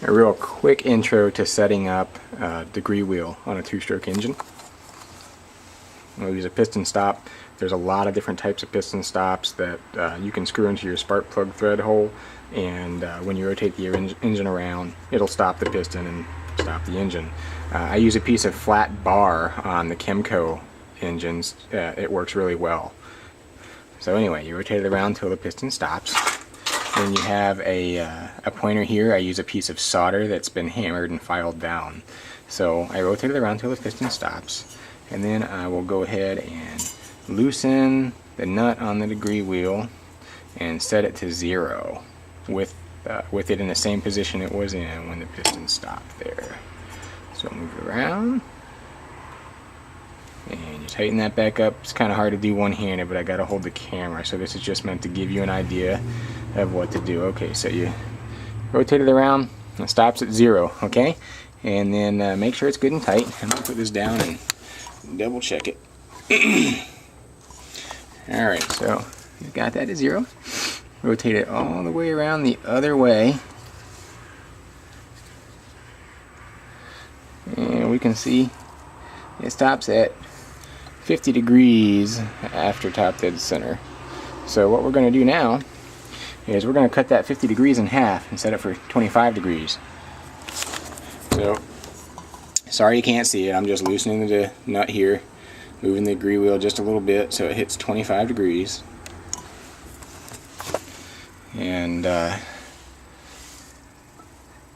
A real quick intro to setting up a degree wheel on a two-stroke engine. We'll use a piston stop. There's a lot of different types of piston stops that you can screw into your spark plug thread hole, and when you rotate the engine around, it'll stop the piston and stop the engine. I use a piece of flat bar on the Chemco engines. It works really well. So anyway, you rotate it around until the piston stops. Then you have a pointer here. I use a piece of solder that's been hammered and filed down. So I rotate it around until the piston stops, and then I will go ahead and loosen the nut on the degree wheel and set it to 0 with it in the same position it was in when the piston stopped there. So move it around and you tighten that back up. It's kind of hard to do one-handed, but I got to hold the camera, so this is just meant to give you an idea of what to do. Okay, so you rotate it around, it stops at 0, okay? And then make sure it's good and tight. I'm going to put this down and double check it. Alright, so you got that at 0. Rotate it all the way around the other way. And we can see it stops at 50 degrees after top dead center. So what we're going to do now is we're going to cut that 50 degrees in half and set it for 25 degrees. So, sorry you can't see it, I'm just loosening the nut here, moving the degree wheel just a little bit so it hits 25 degrees. And there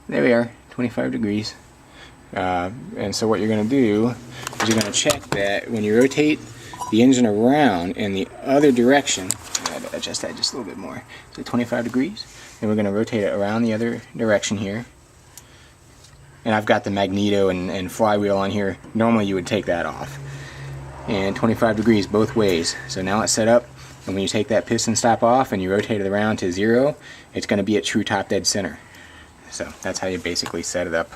we are, 25 degrees. And so what you're going to do is you're going to check that when you rotate the engine around in the other direction, adjust that just a little bit more, so 25 degrees, then we're going to rotate it around the other direction here. And I've got the magneto and flywheel on here. Normally you would take that off. And 25 degrees both ways. So now it's set up, and when you take that piston stop off and you rotate it around to 0, it's going to be at true top dead center. So that's how you basically set it up.